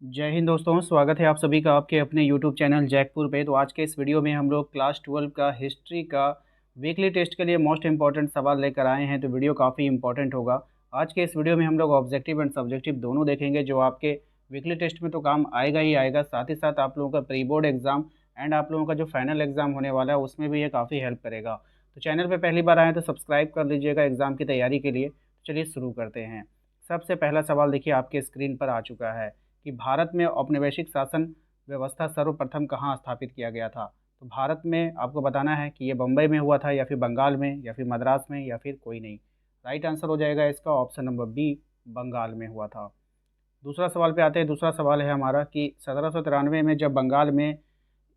जय हिंद दोस्तों, स्वागत है आप सभी का आपके अपने यूट्यूब चैनल जैकपुर पे। तो आज के इस वीडियो में हम लोग क्लास 12 का हिस्ट्री का वीकली टेस्ट के लिए मोस्ट इंपॉर्टेंट सवाल लेकर आए हैं। तो वीडियो काफ़ी इंपॉर्टेंट होगा। आज के इस वीडियो में हम लोग ऑब्जेक्टिव एंड सब्जेक्टिव दोनों देखेंगे, जो आपके वीकली टेस्ट में तो काम आएगा ही आएगा, साथ ही साथ आप लोगों का प्री बोर्ड एग्जाम एंड आप लोगों का जो फाइनल एग्जाम होने वाला है उसमें भी ये काफ़ी हेल्प करेगा। तो चैनल पर पहली बार आए तो सब्सक्राइब कर लीजिएगा एग्ज़ाम की तैयारी के लिए। चलिए शुरू करते हैं। सबसे पहला सवाल देखिए आपके स्क्रीन पर आ चुका है कि भारत में औपनिवेशिक शासन व्यवस्था सर्वप्रथम कहाँ स्थापित किया गया था। तो भारत में आपको बताना है कि ये बम्बई में हुआ था या फिर बंगाल में या फिर मद्रास में या फिर कोई नहीं। राइट आंसर हो जाएगा इसका ऑप्शन नंबर बी, बंगाल में हुआ था। दूसरा सवाल पे आते हैं। दूसरा सवाल है हमारा कि 1793 में जब बंगाल में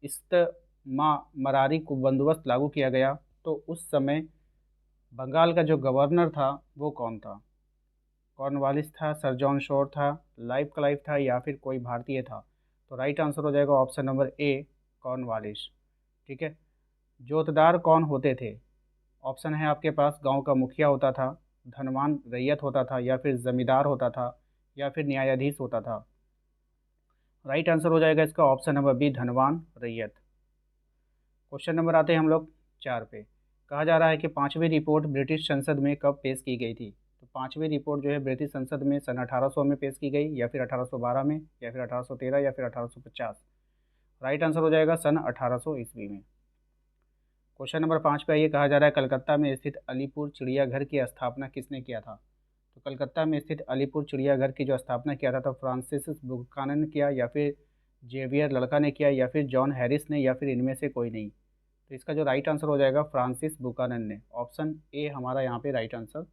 इस्तेमा मरारी को बंदोबस्त लागू किया गया तो उस समय बंगाल का जो गवर्नर था वो कौन था। कॉर्नवालिस था, सर जॉन शोर था, लाइफ क्लाइव था या फिर कोई भारतीय था। तो राइट आंसर हो जाएगा ऑप्शन नंबर ए, कॉर्नवालिस। ठीक है। जोतदार कौन होते थे। ऑप्शन है आपके पास, गांव का मुखिया होता था, धनवान रैयत होता था या फिर जमींदार होता था या फिर न्यायाधीश होता था। राइट आंसर हो जाएगा इसका ऑप्शन नंबर बी, धनवान रैयत। क्वेश्चन नंबर आते हैं हम लोग 4 पे। कहा जा रहा है कि पांचवी रिपोर्ट ब्रिटिश संसद में कब पेश की गई थी। तो पांचवी रिपोर्ट जो है ब्रिटिश संसद में सन 1800 में पेश की गई या फिर 1812 में या फिर 1813 या फिर 1850। राइट आंसर हो जाएगा सन 1800 ईस्वी में। क्वेश्चन नंबर 5 पे ये कहा जा रहा है कलकत्ता में स्थित अलीपुर चिड़ियाघर की स्थापना किसने किया था। तो कलकत्ता में स्थित अलीपुर चिड़ियाघर की जो स्थापना किया था तो फ्रांसिस बुकानन ने किया या फिर जेवियर लड़का ने किया या फिर जॉन हैरिस ने या फिर इनमें से कोई नहीं। तो इसका जो राइट आंसर हो जाएगा फ्रांसिस बुकानन ने। ऑप्शन ए हमारा यहाँ पे राइट आंसर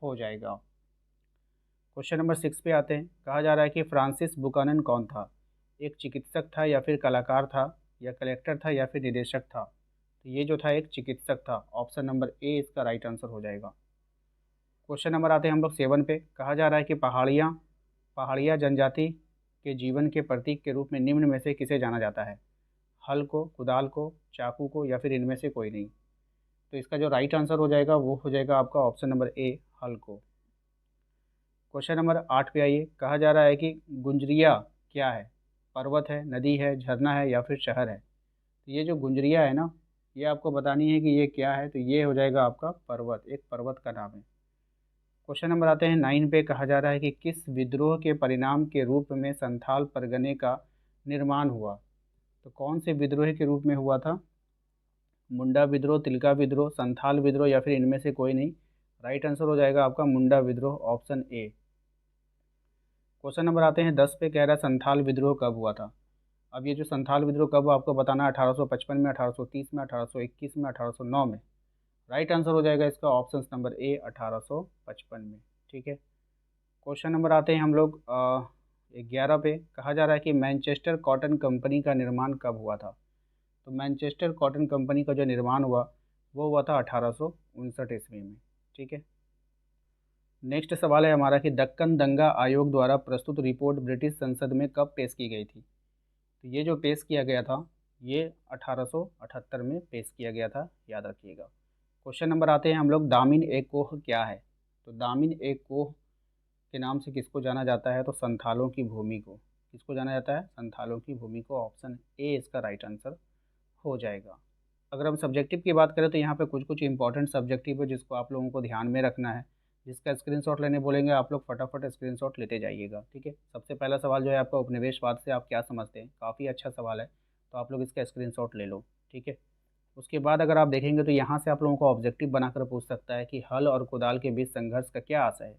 हो जाएगा। क्वेश्चन नंबर 6 पे आते हैं। कहा जा रहा है कि फ्रांसिस बुकानन कौन था। एक चिकित्सक था या फिर कलाकार था या कलेक्टर था या फिर निदेशक था। तो ये जो था एक चिकित्सक था। ऑप्शन नंबर ए इसका राइट आंसर हो जाएगा। क्वेश्चन नंबर आते हैं हम लोग 7 पे। कहा जा रहा है कि पहाड़िया जनजाति के जीवन के प्रतीक के रूप में निम्न में से किसे जाना जाता है। हल को, कुदाल को, चाकू को या फिर इनमें से कोई नहीं। तो इसका जो राइट आंसर हो जाएगा वो हो जाएगा आपका ऑप्शन नंबर ए, हल को। क्वेश्चन नंबर 8 पे आइए। कहा जा रहा है कि गुंजरिया क्या है। पर्वत है, नदी है, झरना है या फिर शहर है। तो ये जो गुंजरिया है ना, ये आपको बतानी है कि ये क्या है। तो ये हो जाएगा आपका पर्वत, एक पर्वत का नाम है। क्वेश्चन नंबर आते हैं 9 पे। कहा जा रहा है कि किस विद्रोह के परिणाम के रूप में संथाल परगने का निर्माण हुआ। तो कौन से विद्रोह के रूप में हुआ था। मुंडा विद्रोह, तिलका विद्रोह, संथाल विद्रोह या फिर इनमें से कोई नहीं। राइट आंसर हो जाएगा आपका मुंडा विद्रोह, ऑप्शन ए। क्वेश्चन नंबर आते हैं 10 पे। कह रहा है संथाल विद्रोह कब हुआ था। अब ये जो संथाल विद्रोह कब हुआ आपको बताना है। 1855 में, 1830 में, 1821 में, 1809 में। राइट आंसर हो जाएगा इसका ऑप्शन नंबर ए, 1855 में। ठीक है। क्वेश्चन नंबर आते हैं हम लोग 11 पे। कहा जा रहा है कि मैनचेस्टर कॉटन कंपनी का निर्माण कब हुआ था। तो मैनचेस्टर कॉटन कंपनी का जो निर्माण हुआ वो हुआ था 1859 ईस्वी में। ठीक है। नेक्स्ट सवाल है हमारा कि दक्कन दंगा आयोग द्वारा प्रस्तुत रिपोर्ट ब्रिटिश संसद में कब पेश की गई थी। तो ये जो पेश किया गया था ये 1878 में पेश किया गया था, याद रखिएगा। क्वेश्चन नंबर आते हैं हम लोग दामिन ए कोह क्या है। तो दामिन ए कोह के नाम से किसको जाना जाता है। तो संथालों की भूमि को। किसको जाना जाता है, संथालों की भूमि को। ऑप्शन ए इसका राइट आंसर हो जाएगा। अगर हम सब्जेक्टिव की बात करें तो यहाँ पे कुछ कुछ इंपॉर्टेंट सब्जेक्टिव है जिसको आप लोगों को ध्यान में रखना है। जिसका स्क्रीनशॉट लेने बोलेंगे आप लोग फटाफट स्क्रीनशॉट लेते जाइएगा। ठीक है। सबसे पहला सवाल जो है आपका उपनिवेशवाद से आप क्या समझते हैं। काफ़ी अच्छा सवाल है, तो आप लोग इसका स्क्रीनशॉट ले लो। ठीक है। उसके बाद अगर आप देखेंगे तो यहाँ से आप लोगों को ऑब्जेक्टिव बनाकर पूछ सकता है कि हल और कुदाल के बीच संघर्ष का क्या आशय है।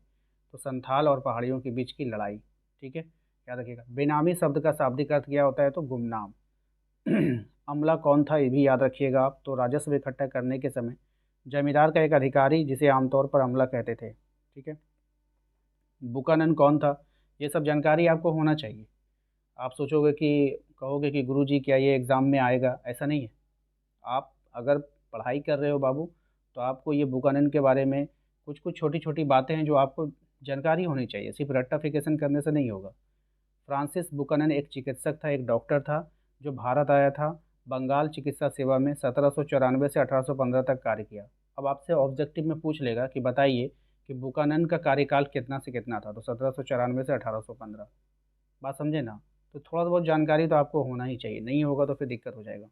तो संथाल और पहाड़ियों के बीच की लड़ाई। ठीक है, याद रखिएगा। बेनामी शब्द का शाब्दिक अर्थ क्या होता है। तो गुमनाम। अमला कौन था ये भी याद रखिएगा आप। तो राजस्व इकट्ठा करने के समय जमींदार का एक अधिकारी जिसे आमतौर पर अमला कहते थे। ठीक है। बुकानन कौन था, ये सब जानकारी आपको होना चाहिए। आप सोचोगे कि कहोगे कि गुरुजी क्या ये एग्ज़ाम में आएगा, ऐसा नहीं है। आप अगर पढ़ाई कर रहे हो बाबू तो आपको ये बुकानन के बारे में कुछ कुछ छोटी छोटी बातें हैं जो आपको जानकारी होनी चाहिए। सिर्फ रट्टाफिकेशन करने से नहीं होगा। फ्रांसिस बुकानन एक चिकित्सक था, एक डॉक्टर था जो भारत आया था। बंगाल चिकित्सा सेवा में 1794 से 1815 तक कार्य किया। अब आपसे ऑब्जेक्टिव में पूछ लेगा कि बताइए कि बुकानन का कार्यकाल कितना से कितना था। तो 1794 से 1815। बात समझे ना। तो थोड़ा बहुत जानकारी तो आपको होना ही चाहिए, नहीं होगा तो फिर दिक्कत हो जाएगा।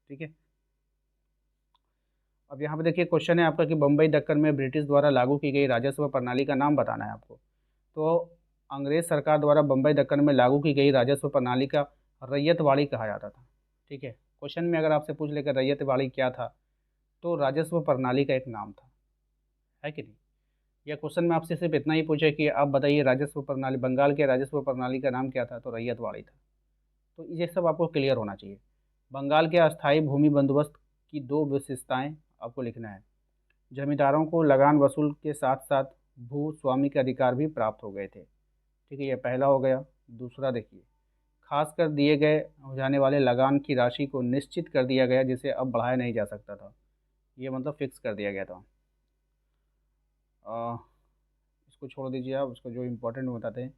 ठीक है। अब यहाँ पे देखिए क्वेश्चन है आपका कि बम्बई दक्कन में ब्रिटिश द्वारा लागू की गई राजस्व प्रणाली का नाम बताना है आपको। तो अंग्रेज़ सरकार द्वारा बम्बई दक्कन में लागू की गई राजस्व प्रणाली का रैयतवाड़ी कहा जाता था। ठीक है। क्वेश्चन में अगर आपसे पूछ लेकर रैयतवाड़ी क्या था, तो राजस्व प्रणाली का एक नाम था, है कि नहीं। या क्वेश्चन में आपसे सिर्फ इतना ही पूछे कि आप बताइए राजस्व प्रणाली, बंगाल के राजस्व प्रणाली का नाम क्या था, तो रैयतवाड़ी था। तो ये सब आपको क्लियर होना चाहिए। बंगाल के अस्थायी भूमि बंदोबस्त की दो विशेषताएं आपको लिखना है। जमींदारों को लगान वसूल के साथ साथ भू स्वामी के अधिकार भी प्राप्त हो गए थे। ठीक है, ये पहला हो गया। दूसरा देखिए, खासकर दिए गए हो जाने वाले लगान की राशि को निश्चित कर दिया गया, जिसे अब बढ़ाया नहीं जा सकता था। ये मतलब फिक्स कर दिया गया था। इसको छोड़ दीजिए, आप उसको जो इम्पोर्टेंट बताते हैं,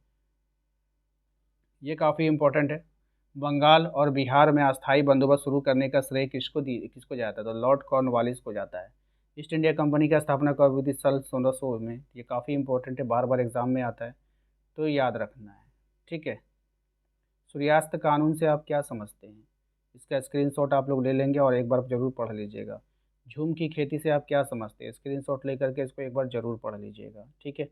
ये काफ़ी इम्पोर्टेंट है। बंगाल और बिहार में अस्थायी बंदोबस्त शुरू करने का श्रेय किसको जाता है, तो लॉर्ड कॉर्नवालिस को जाता है। ईस्ट इंडिया कंपनी की स्थापना कब हुई थी, सन 1600 में। ये काफ़ी इंपॉर्टेंट है, बार बार एग्जाम में आता है, तो याद रखना है। ठीक है। सूर्यास्त कानून से आप क्या समझते हैं, इसका स्क्रीनशॉट आप लोग ले लेंगे और एक बार ज़रूर पढ़ लीजिएगा। झूम की खेती से आप क्या समझते हैं, स्क्रीनशॉट लेकर के इसको एक बार ज़रूर पढ़ लीजिएगा। ठीक है,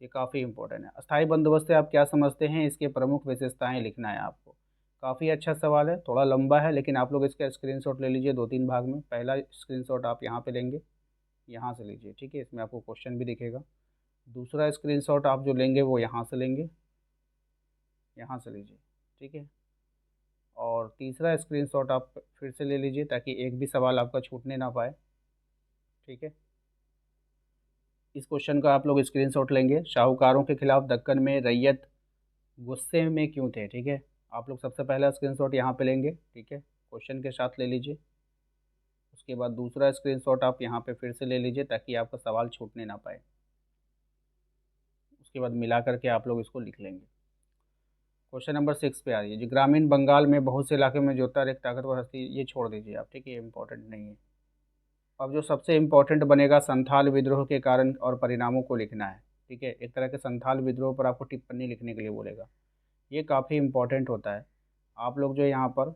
ये काफ़ी इंपॉर्टेंट है। अस्थायी बंदोबस्त से आप क्या समझते हैं, इसके प्रमुख विशेषताएं लिखना है आपको। काफ़ी अच्छा सवाल है, थोड़ा लंबा है, लेकिन आप लोग इसका स्क्रीनशॉट ले लीजिए 2-3 भाग में। पहला स्क्रीनशॉट आप यहाँ पे लेंगे, यहाँ से लीजिए। ठीक है, इसमें आपको क्वेश्चन भी दिखेगा। दूसरा स्क्रीनशॉट आप जो लेंगे वो यहाँ से लेंगे, यहाँ से लीजिए। ठीक है। और तीसरा स्क्रीनशॉट आप फिर से ले लीजिए, ताकि एक भी सवाल आपका छूटने ना पाए। ठीक है। इस क्वेश्चन का आप लोग स्क्रीनशॉट लेंगे। शाहूकारों के खिलाफ दक्कन में रैयत गुस्से में क्यों थे। ठीक है, आप लोग सबसे पहला स्क्रीनशॉट यहाँ पे लेंगे। ठीक है, क्वेश्चन के साथ ले लीजिए। उसके बाद दूसरा स्क्रीनशॉट आप यहाँ पे फिर से ले लीजिए, ताकि आपका सवाल छूटने ना पाए। उसके बाद मिला करके आप लोग इसको लिख लेंगे। क्वेश्चन नंबर 6 पे आ रही है जी। ग्रामीण बंगाल में बहुत से इलाके में जोतर एक ताकतवर हस्ती, ये छोड़ दीजिए आप। ठीक है, ये इंपॉर्टेंट नहीं है। अब जो सबसे इम्पोर्टेंट बनेगा, संथाल विद्रोह के कारण और परिणामों को लिखना है। ठीक है, एक तरह के संथाल विद्रोह पर आपको टिप्पणी लिखने के लिए बोलेगा। ये काफ़ी इम्पोर्टेंट होता है। आप लोग जो यहाँ पर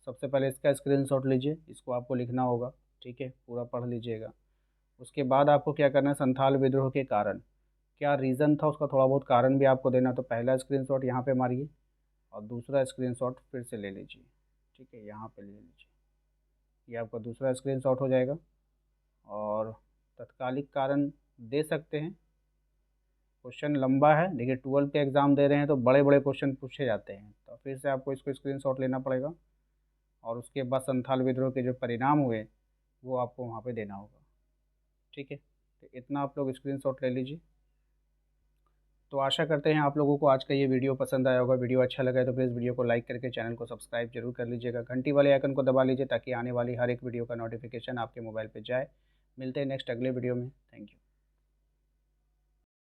सबसे पहले इसका स्क्रीनशॉट लीजिए, इसको आपको लिखना होगा। ठीक है, पूरा पढ़ लीजिएगा। उसके बाद आपको क्या करना है, संथाल विद्रोह के कारण क्या रीज़न था, उसका थोड़ा बहुत कारण भी आपको देना। तो पहला स्क्रीनशॉट यहाँ पे मारिए और दूसरा स्क्रीनशॉट फिर से ले लीजिए। ठीक है, यहाँ पे ले लीजिए, ये आपका दूसरा स्क्रीनशॉट हो जाएगा। और तत्कालिक कारण दे सकते हैं। क्वेश्चन लंबा है, देखिए 12 के एग्ज़ाम दे रहे हैं तो बड़े बड़े क्वेश्चन पूछे जाते हैं, तो फिर से आपको इसको स्क्रीनशॉट लेना पड़ेगा। और उसके बाद संथाल विद्रोह के जो परिणाम हुए वो आपको वहाँ पे देना होगा। ठीक है, तो इतना आप लोग स्क्रीनशॉट ले लीजिए। तो आशा करते हैं आप लोगों को आज का ये वीडियो पसंद आया होगा। वीडियो अच्छा लगा है तो प्लीज़ वीडियो को लाइक करके चैनल को सब्सक्राइब जरूर कर लीजिएगा। घंटी वाले आइकन को दबा लीजिए, ताकि आने वाली हर एक वीडियो का नोटिफिकेशन आपके मोबाइल पे जाए। मिलते हैं नेक्स्ट अगले वीडियो में। Thank you.